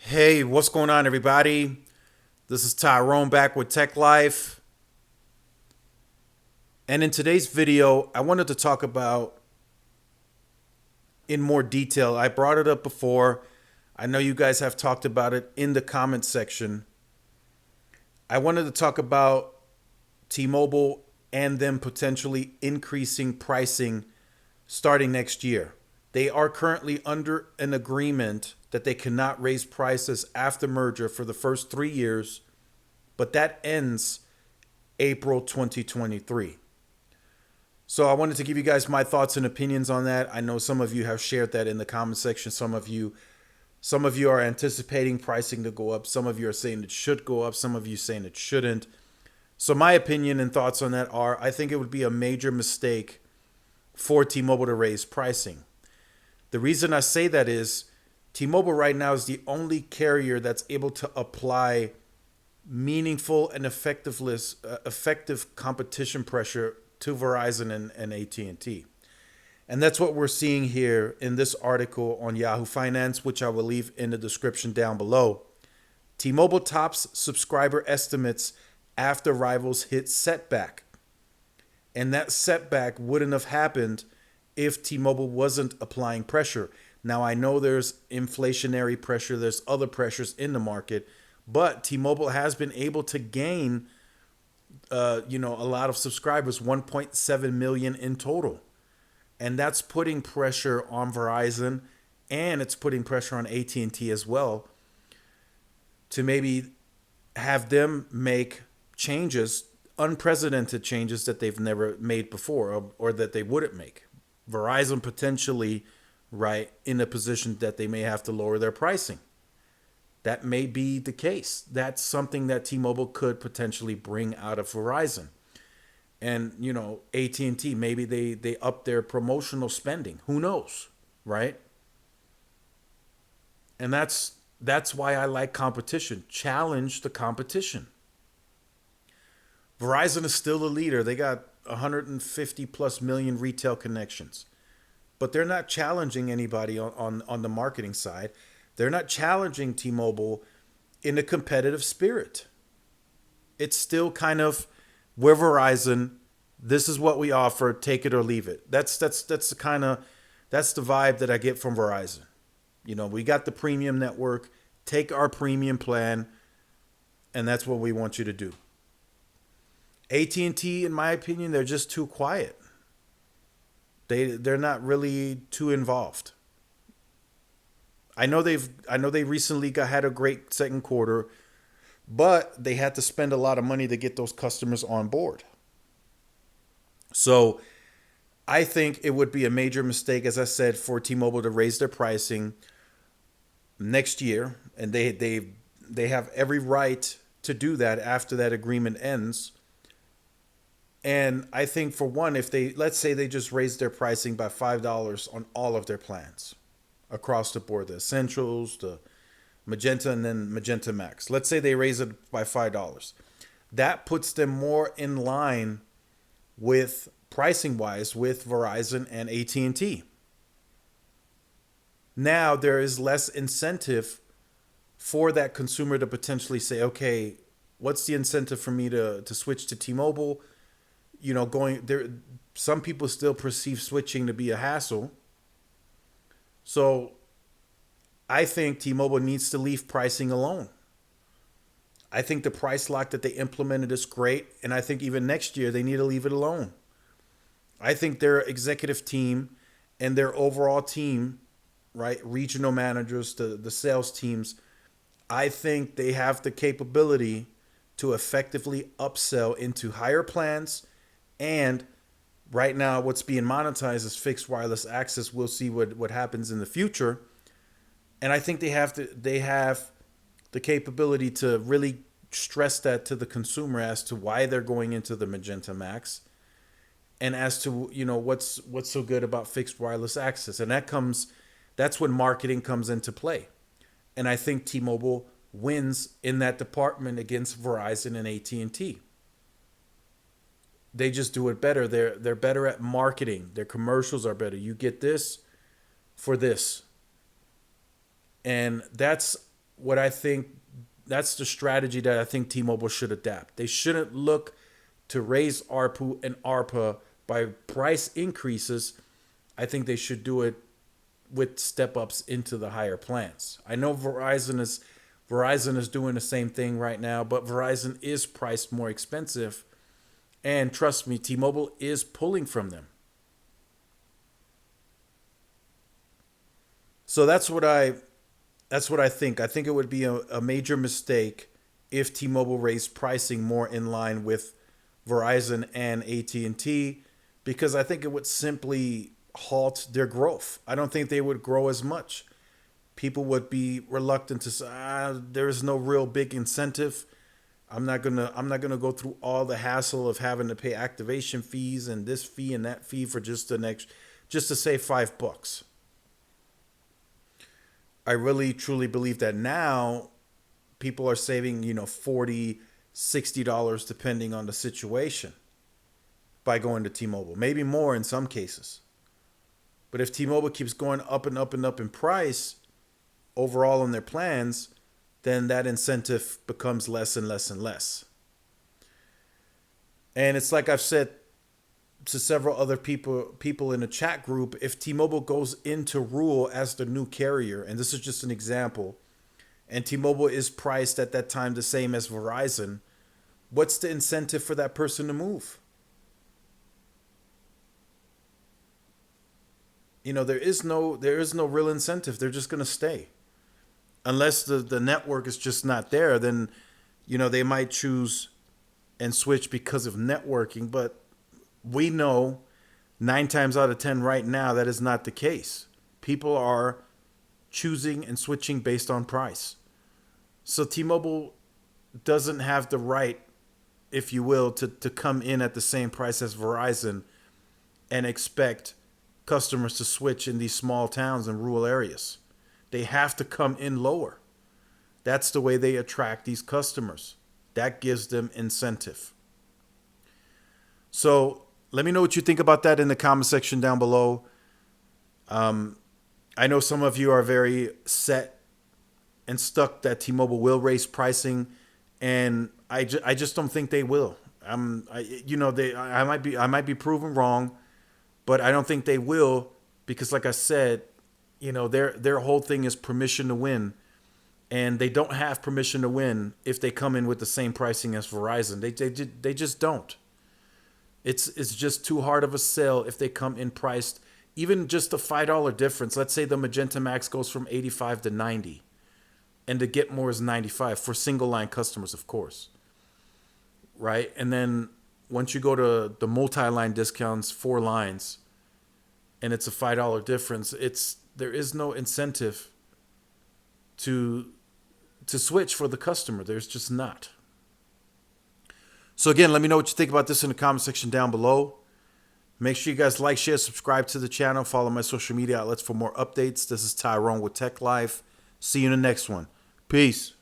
Hey, what's going on, everybody? This is Tyrone back with Tech Life. And in today's video, I wanted to talk about in more detail. I brought it up before. I know you guys have talked about it in the comment section. I wanted to talk about T-Mobile and them potentially increasing pricing starting next year. They are currently under an agreement that they cannot raise prices after merger for the first 3 years, but that ends April 2023. So I wanted to give you guys my thoughts and opinions on that. I know some of you have shared that in the comment section. Some of you are anticipating pricing to go up. Some of you are saying it should go up. Some of you saying it shouldn't. So my opinion and thoughts on that are I think it would be a major mistake for T-Mobile to raise pricing. The reason I say that is T-Mobile right now is the only carrier that's able to apply meaningful and effective competition pressure to Verizon and AT&T. And that's what we're seeing here in this article on Yahoo Finance, which I will leave in the description down below. T-Mobile tops subscriber estimates after rivals hit setback. And that setback wouldn't have happened if T-Mobile wasn't applying pressure. Now, I know there's inflationary pressure, there's other pressures in the market, but T-Mobile has been able to gain, a lot of subscribers, 1.7 million in total. And that's putting pressure on Verizon, and it's putting pressure on AT&T as well to maybe have them make changes, unprecedented changes that they've never made before, or that they wouldn't make. Verizon potentially, right, in a position that they may have to lower their pricing. That may be the case. That's something that T-Mobile could potentially bring out of Verizon. And, AT&T, maybe they up their promotional spending. Who knows, right? And that's why I like competition. Challenge the competition. Verizon is still the leader. They got 150 plus million retail connections. But they're not challenging anybody on the marketing side. They're not challenging T-Mobile in a competitive spirit. It's still kind of, we're Verizon. This is what we offer. Take it or leave it. That's the vibe that I get from Verizon. We got the premium network. Take our premium plan, and that's what we want you to do. AT&T, in my opinion, they're just too quiet. They're not really too involved. I know they recently had a great second quarter, but they had to spend a lot of money to get those customers on board. So I think it would be a major mistake, as I said, for T-Mobile to raise their pricing next year, and they have every right to do that after that agreement ends. And I think, for one, if let's say they just raise their pricing by $5 on all of their plans across the board, the Essentials, the Magenta, and then Magenta Max. Let's say they raise it by $5. That puts them more in line with pricing wise with Verizon and AT&T. Now there is less incentive for that consumer to potentially say, okay, what's the incentive for me to switch to T-Mobile? Going there, some people still perceive switching to be a hassle. So I think T-Mobile needs to leave pricing alone. I think the price lock that they implemented is great, and I think even next year they need to leave it alone. I think their executive team and their overall team, right, regional managers, the sales teams, I think they have the capability to effectively upsell into higher plans. And right now, what's being monetized is fixed wireless access. We'll see what happens in the future. And I think they have the capability to really stress that to the consumer as to why they're going into the Magenta Max, and as to what's so good about fixed wireless access. And that's when marketing comes into play. And I think T-Mobile wins in that department against Verizon and AT&T. They just do it better. They're better at marketing. Their commercials are better. You get this for this. And that's what I think that's the strategy that I think T-Mobile should adapt. They shouldn't look to raise ARPU and ARPA by price increases. I think they should do it with step ups into the higher plans. I know Verizon is doing the same thing right now, but Verizon is priced more expensive, and trust me, T-Mobile is pulling from them. So that's what I think. I think it would be a major mistake if T-Mobile raised pricing more in line with Verizon and AT&T, because I think it would simply halt their growth. I don't think they would grow as much. People would be reluctant to say, there is no real big incentive. I'm not gonna go through all the hassle of having to pay activation fees and this fee and that fee for just to save $5. I really truly believe that now people are saving, $40, $60 depending on the situation by going to T-Mobile. Maybe more in some cases. But if T-Mobile keeps going up and up and up in price overall on their plans, then that incentive becomes less and less and less. And it's like I've said to several other people in the chat group, if T-Mobile goes into rural as the new carrier, and this is just an example, and T-Mobile is priced at that time the same as Verizon, what's the incentive for that person to move? There is no real incentive. They're just going to stay. Unless the network is just not there, then they might choose and switch because of networking, but we know 9 times out of 10 right now that is not the case. People are choosing and switching based on price. So T-Mobile doesn't have the right, if you will, to come in at the same price as Verizon and expect customers to switch in these small towns and rural areas. They have to come in lower. That's the way they attract these customers. That gives them incentive. So let me know what you think about that in the comment section down below. I know some of you are very set and stuck that T-Mobile will raise pricing, and I just don't think they will. I might be proven wrong, but I don't think they will, because like I said, their whole thing is permission to win, and they don't have permission to win if they come in with the same pricing as Verizon. They just don't. It's just too hard of a sell if they come in priced even just a $5 difference. Let's say the Magenta Max goes from 85 to 90, and the Get More is 95 for single line customers, of course, right? And then once you go to the multi-line discounts, 4 lines, and it's a $5 difference, there is no incentive to switch for the customer. There's just not. So again, let me know what you think about this in the comment section down below. Make sure you guys like, share, subscribe to the channel. Follow my social media outlets for more updates. This is Tyrone with Tech Life. See you in the next one. Peace.